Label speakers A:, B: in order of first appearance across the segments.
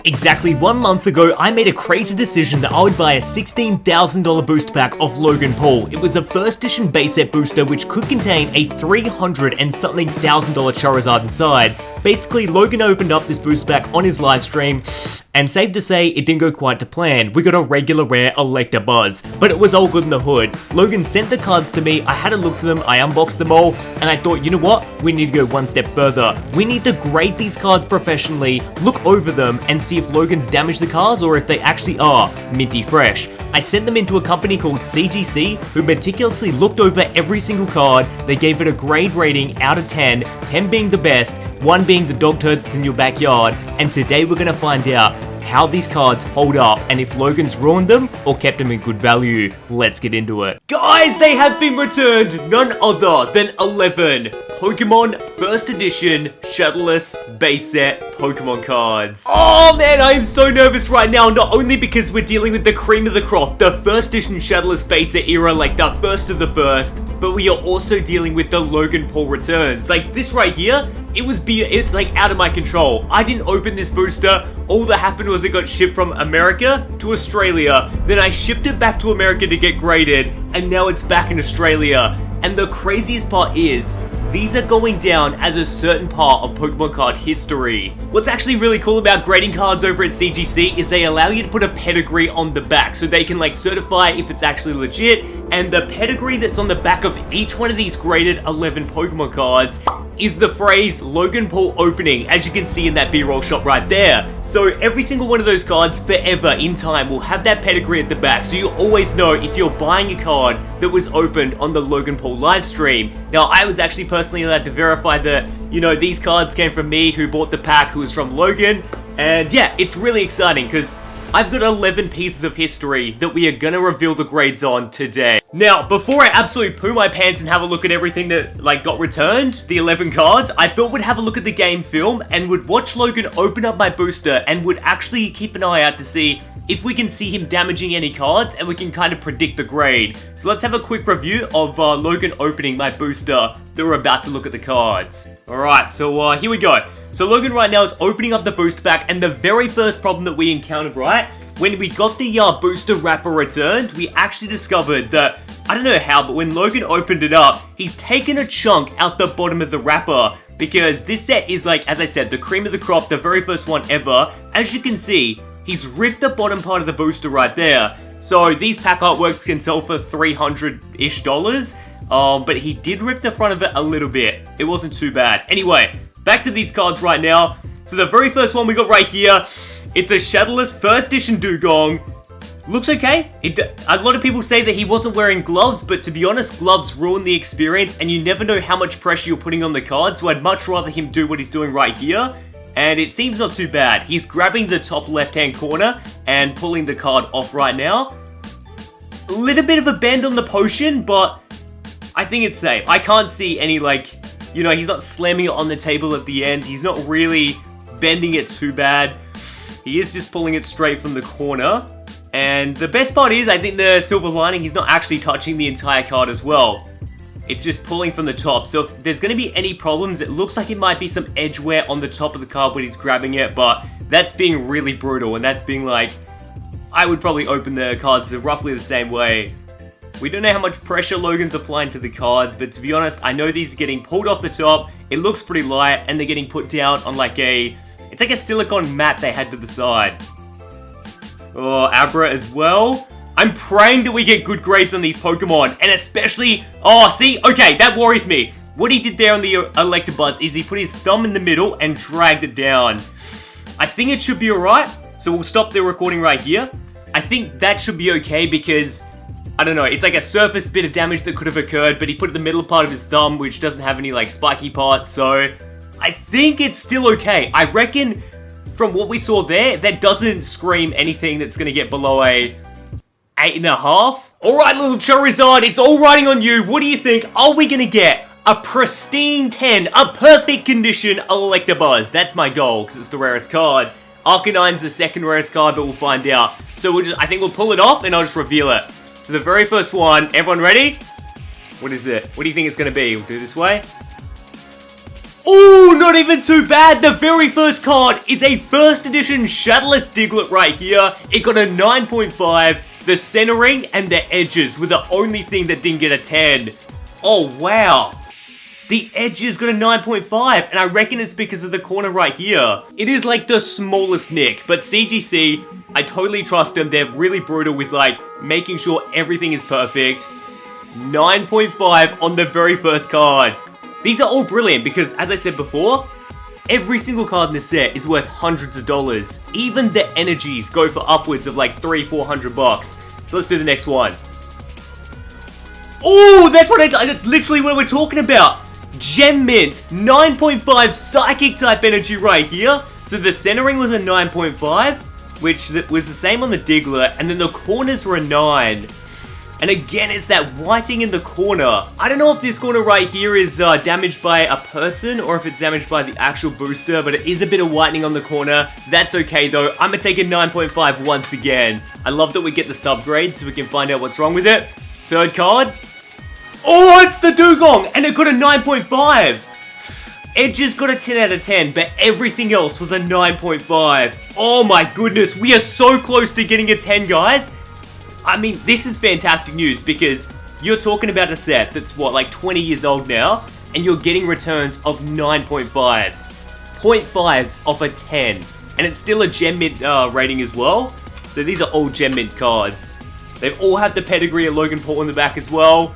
A: Exactly 1 month ago, I made a crazy decision that I would buy a $16,000 booster pack of Logan Paul. It was a first edition base set booster which could contain a $300 and something thousand Charizard inside. Basically, Logan opened up this booster pack on his live stream, and safe to say, it didn't go quite to plan. We got a regular rare Electabuzz, but it was all good in the hood. Logan sent the cards to me, I had a look at them, I unboxed them all, and I thought, you know what? We need to go one step further. We need to grade these cards professionally, look over them, and see if Logan's damaged the cards or if they actually are minty fresh. I sent them into a company called CGC, who meticulously looked over every single card. They gave it a grade rating out of 10, 10 being the best, 1 being the dog turd that's in your backyard, and today we're going to find out how these cards hold up and if Logan's ruined them or kept them in good value. Let's get into it. Guys, they have been returned, none other than 11 Pokemon First Edition Shadowless base set Pokemon cards. Oh man, I am so nervous right now, not only because we're dealing with the cream of the crop, the First Edition Shadowless base set era, like the first of the first, but we are also dealing with the Logan Paul returns. Like this right here, it's like out of my control. I didn't open this booster. All that happened was it got shipped from America to Australia. Then I shipped it back to America to get graded, and now it's back in Australia. And the craziest part is, these are going down as a certain part of Pokemon card history. What's actually really cool about grading cards over at CGC is they allow you to put a pedigree on the back, so they can like certify if it's actually legit, and the pedigree that's on the back of each one of these graded 11 Pokemon cards is the phrase Logan Paul opening, as you can see in that B-roll shot right there. So every single one of those cards forever in time will have that pedigree at the back, so you always know if you're buying a card that was opened on the Logan Paul live stream. Now, I was actually personally allowed to verify that, you know, these cards came from me who bought the pack, who was from Logan, and yeah, it's really exciting because I've got 11 pieces of history that we are gonna reveal the grades on today. Now, before I absolutely poo my pants and have a look at everything that like got returned, the 11 cards, I thought we'd have a look at the game film and would watch Logan open up my booster and would actually keep an eye out to see if we can see him damaging any cards and we can kind of predict the grade. So let's have a quick review of Logan opening my booster that we're about to look at the cards. Alright, so here we go. So Logan right now is opening up the booster pack, and the very first problem that we encountered, right, when we got the booster wrapper returned, we actually discovered that, I don't know how, but when Logan opened it up, he's taken a chunk out the bottom of the wrapper, because this set is like, as I said, the cream of the crop, the very first one ever. As you can see, he's ripped the bottom part of the booster right there. So these pack artworks can sell for $300-ish, but he did rip the front of it a little bit. It wasn't too bad. Anyway, back to these cards right now. So the very first one we got right here, it's a Shadowless First Edition Dugong. Looks okay. A lot of people say that he wasn't wearing gloves, but to be honest, gloves ruin the experience, and you never know how much pressure you're putting on the card, so I'd much rather him do what he's doing right here. And it seems not too bad. He's grabbing the top left-hand corner and pulling the card off right now. A little bit of a bend on the potion, but I think it's safe. I can't see any, like, you know, he's not slamming it on the table at the end. He's not really bending it too bad. He is just pulling it straight from the corner. And the best part is, I think the silver lining, he's not actually touching the entire card as well. It's just pulling from the top. So if there's going to be any problems, it looks like it might be some edge wear on the top of the card when he's grabbing it, but that's being really brutal, and that's being like, I would probably open the cards roughly the same way. We don't know how much pressure Logan's applying to the cards, but to be honest, I know these are getting pulled off the top. It looks pretty light, and they're getting put down on like it's like a silicone mat they had to the side. Oh, Abra as well. I'm praying that we get good grades on these Pokemon, and especially, oh, see, okay, that worries me. What he did there on the Electabuzz is he put his thumb in the middle and dragged it down. I think it should be alright, so we'll stop the recording right here. I think that should be okay because, I don't know, it's like a surface bit of damage that could have occurred, but he put the middle part of his thumb, which doesn't have any, like, spiky parts, so I think it's still okay. I reckon, from what we saw there, that doesn't scream anything that's going to get below a 8.5. Alright, little Charizard, it's all riding on you. What do you think? Are we gonna get a pristine 10, a perfect condition Electabuzz? That's my goal, because it's the rarest card. Arcanine's the second rarest card, but we'll find out. So I think we'll pull it off, and I'll just reveal it. So the very first one, everyone ready? What is it? What do you think it's gonna be? We'll do it this way. Oh, not even too bad. The very first card is a first edition Shadowless Diglett right here. It got a 9.5. The centering and the edges were the only thing that didn't get a 10. Oh, wow. The edges got a 9.5, and I reckon it's because of the corner right here. It is like the smallest nick, but CGC, I totally trust them. They're really brutal with like making sure everything is perfect. 9.5 on the very first card. These are all brilliant because, as I said before, every single card in this set is worth hundreds of dollars. Even the energies go for upwards of like $300-400 bucks. So let's do the next one. Oh, that's literally what we're talking about. Gem Mint, 9.5 Psychic type energy right here. So the centering was a 9.5, which was the same on the Diglett, and then the corners were a 9. And again, it's that whiting in the corner. I don't know if this corner right here is damaged by a person or if it's damaged by the actual booster, but it is a bit of whitening on the corner. That's okay though. I'm gonna take a 9.5 once again. I love that we get the subgrade so we can find out what's wrong with it. Third card. Oh, it's the Dugong, and it got a 9.5. Edges got a 10 out of 10, but everything else was a 9.5. Oh my goodness, we are so close to getting a 10, guys. I mean, this is fantastic news because you're talking about a set that's, what, like 20 years old now, and you're getting returns of 9.5s. 0.5s off a 10, and it's still a Gem Mint rating as well. So these are all Gem Mint cards. They all have the pedigree of Logan Paul in the back as well.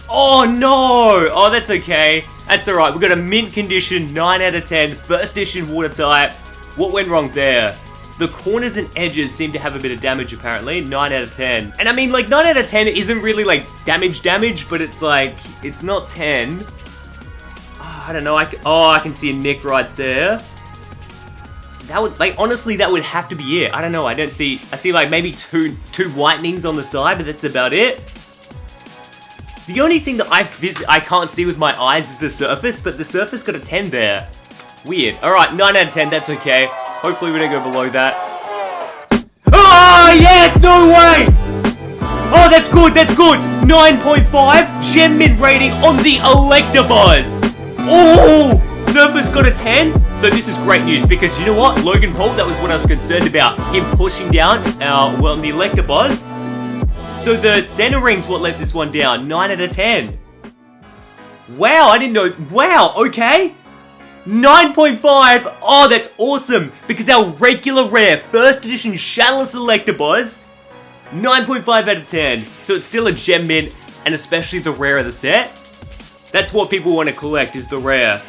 A: Oh no! Oh, that's okay. That's alright. We've got a mint condition, 9 out of 10. First edition water type. What went wrong there? The corners and edges seem to have a bit of damage apparently. 9 out of 10. And I mean, like, 9 out of 10 isn't really like damage, but it's like, it's not 10. Oh, I don't know. I can see a nick right there. That would, like, honestly, that would have to be it. I don't know. I see like maybe two whitenings on the side, but that's about it. The only thing that I can't see with my eyes is the surface, but the surface got a 10 there. Weird. Alright, 9 out of 10, that's okay. Hopefully we don't go below that. Oh, yes! No way! Oh, that's good, that's good! 9.5, Gem Mint rating on the Electabuzz! Oh! Surface got a 10, so this is great news, because you know what? Logan Paul, that was what I was concerned about. Him pushing down, the Electabuzz. So the centering's what let this one down. 9 out of 10. Wow, I didn't know. Wow, okay. 9.5. Oh, that's awesome. Because our regular rare first edition Shadowless Electabuzz, 9.5 out of 10. So it's still a Gem Mint, and especially the rare of the set. That's what people want to collect, is the rare.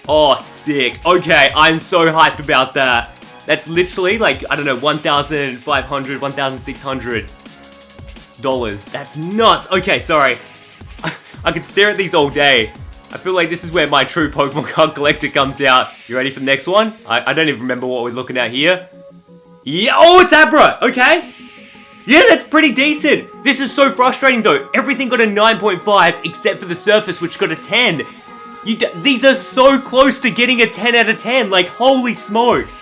A: Oh, sick. Okay, I'm so hyped about that. That's literally like, I don't know, $1,500, $1,600. That's nuts. Okay, sorry. I could stare at these all day. I feel like this is where my true Pokemon card collector comes out. You ready for the next one? I don't even remember what we're looking at here. Yeah, oh, it's Abra. Okay. Yeah, that's pretty decent. This is so frustrating though. Everything got a 9.5 except for the surface, which got a 10. These are so close to getting a 10 out of 10. Like, holy smokes.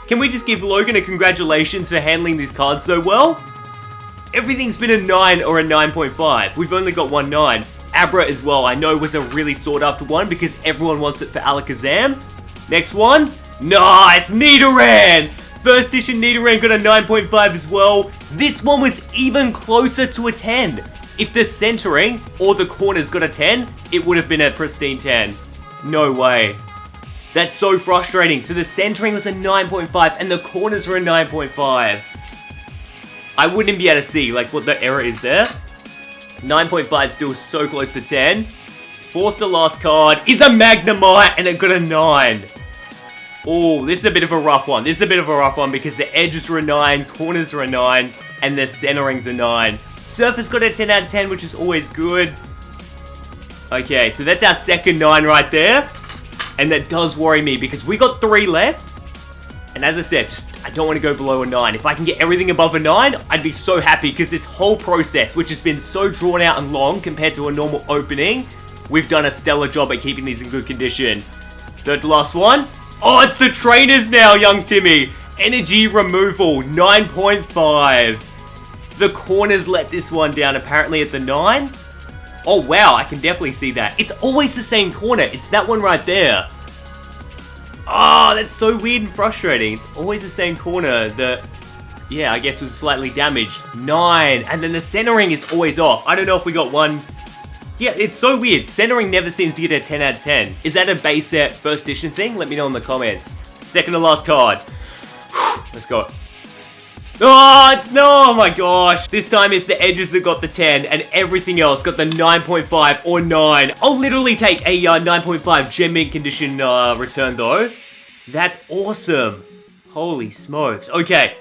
A: Can we just give Logan a congratulations for handling these cards so well? Everything's been a 9 or a 9.5. We've only got one 9. Abra as well, I know, was a really sought after one because everyone wants it for Alakazam. Next one. Nice! Nidoran! First edition Nidoran got a 9.5 as well. This one was even closer to a 10. If the centering or the corners got a 10, it would have been a pristine 10. No way. That's so frustrating. So the centering was a 9.5 and the corners were a 9.5. I wouldn't be able to see like what the error is there. 9.5 still so close to 10. Fourth to last card is a Magnemite and it got a 9. Oh, this is a bit of a rough one. This is a bit of a rough one because the edges were a 9, corners are a 9, and the centering's a 9. Surface got a 10 out of 10, which is always good. Okay, so that's our second 9 right there. And that does worry me because we got 3 left. And as I said, I don't want to go below a 9. If I can get everything above a 9, I'd be so happy because this whole process, which has been so drawn out and long compared to a normal opening, we've done a stellar job at keeping these in good condition. Third to last one. Oh, it's the trainers now, young Timmy. Energy removal, 9.5. The corners let this one down apparently at the 9. Oh wow, I can definitely see that. It's always the same corner. It's that one right there. Oh, that's so weird and frustrating. It's always the same corner that, yeah, I guess was slightly damaged. 9. And then the centering is always off. I don't know if we got one. Yeah, it's so weird. Centering never seems to get a 10 out of 10. Is that a base set first edition thing? Let me know in the comments. Second to last card. Let's go. Oh, oh my gosh. This time it's the edges that got the 10 and everything else got the 9.5 or 9. I'll literally take a 9.5 gem mint condition return though. That's awesome. Holy smokes. Okay.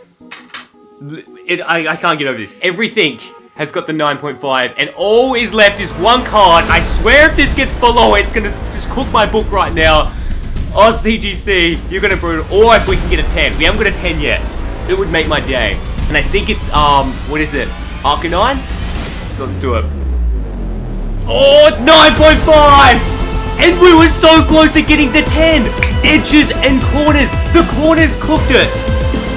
A: I can't get over this. Everything has got the 9.5 and all is left is one card. I swear if this gets below it, it's gonna just cook my book right now. Oh, CGC, you're gonna brutal. Or if we can get a 10. We haven't got a 10 yet. It would make my day. And I think it's, what is it? Arcanine? So let's do it. Oh, it's 9.5! And we were so close to getting the 10! Edges and corners. The corners cooked it.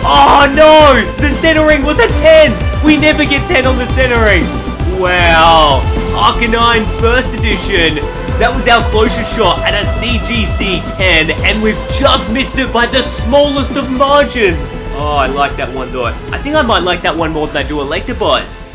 A: Oh no! The centering was a 10! We never get 10 on the centering. Wow. Arcanine first edition. That was our closest shot at a CGC 10, and we've just missed it by the smallest of margins. Oh, I like that one though. I think I might like that one more than I do Electabuzz.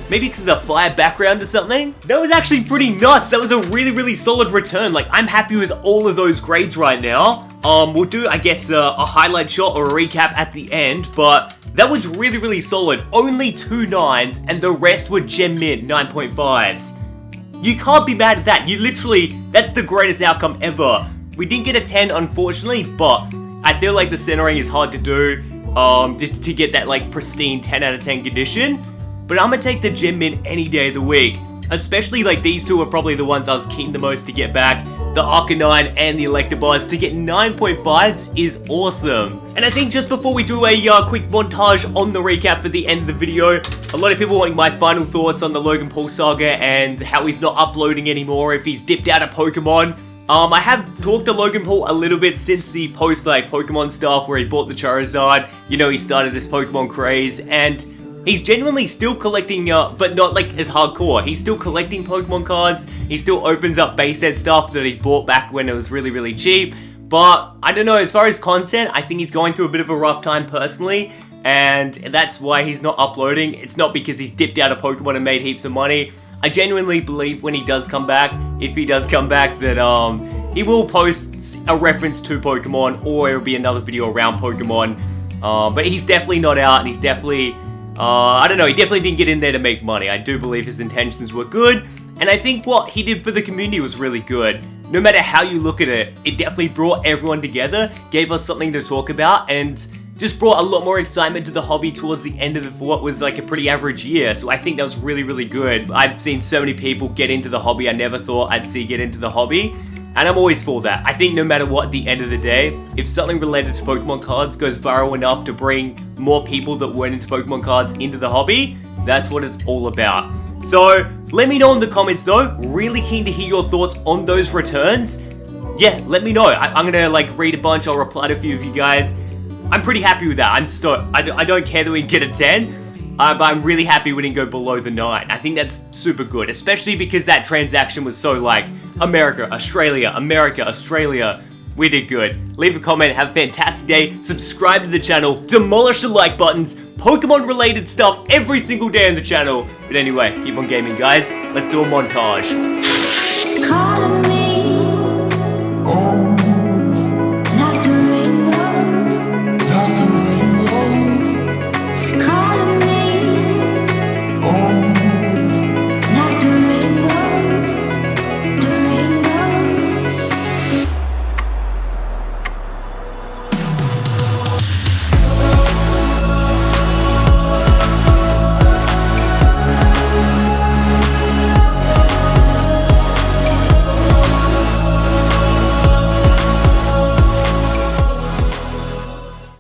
A: Maybe because of the fire background or something? That was actually pretty nuts. That was a really, really solid return. Like, I'm happy with all of those grades right now. We'll do, I guess, a highlight shot or a recap at the end, but that was really, really solid. Only 2 9s, and the rest were gem mint 9.5s. You can't be mad at that. You literally, that's the greatest outcome ever. We didn't get a 10, unfortunately, but I feel like the centering is hard to do, just to get that, like, pristine 10 out of 10 condition. But I'm gonna take the gem mint any day of the week. Especially, like, these two are probably the ones I was keen the most to get back. The Arcanine and the Electabuzz. To get 9.5s is awesome. And I think just before we do a quick montage on the recap for the end of the video, a lot of people wanting my final thoughts on the Logan Paul saga and how he's not uploading anymore, if he's dipped out of Pokemon. I have talked to Logan Paul a little bit since the post, like, Pokemon stuff where he bought the Charizard. You know, he started this Pokemon craze, and he's genuinely still collecting, but not, like, as hardcore. He's still collecting Pokemon cards. He still opens up base set stuff that he bought back when it was really, really cheap. But, I don't know, as far as content, I think he's going through a bit of a rough time personally. And that's why he's not uploading. It's not because he's dipped out of Pokemon and made heaps of money. I genuinely believe when he does come back, if he does come back, that he will post a reference to Pokemon, or it'll be another video around Pokemon. But he's definitely not out, and he's definitely, I don't know, he definitely didn't get in there to make money. I do believe his intentions were good, and I think what he did for the community was really good. No matter how you look at it, it definitely brought everyone together, gave us something to talk about, and just brought a lot more excitement to the hobby towards the end of what was like a pretty average year. So I think that was really, really good. I've seen so many people get into the hobby I never thought I'd see get into the hobby. And I'm always for that. I think no matter what, at the end of the day, if something related to Pokemon cards goes viral enough to bring more people that weren't into Pokemon cards into the hobby, that's what it's all about. So let me know in the comments though. Really keen to hear your thoughts on those returns. Yeah, let me know. I'm gonna like read a bunch. I'll reply to a few of you guys. I'm pretty happy with that. I'm stoked. I don't care that we can get a 10, but I'm really happy we didn't go below the 9. I think that's super good, especially because that transaction was so like America, Australia, America, Australia. We did good. Leave a comment, have a fantastic day, subscribe to the channel, demolish the like buttons, Pokemon related stuff every single day on the channel. But anyway, keep on gaming guys. Let's do a montage.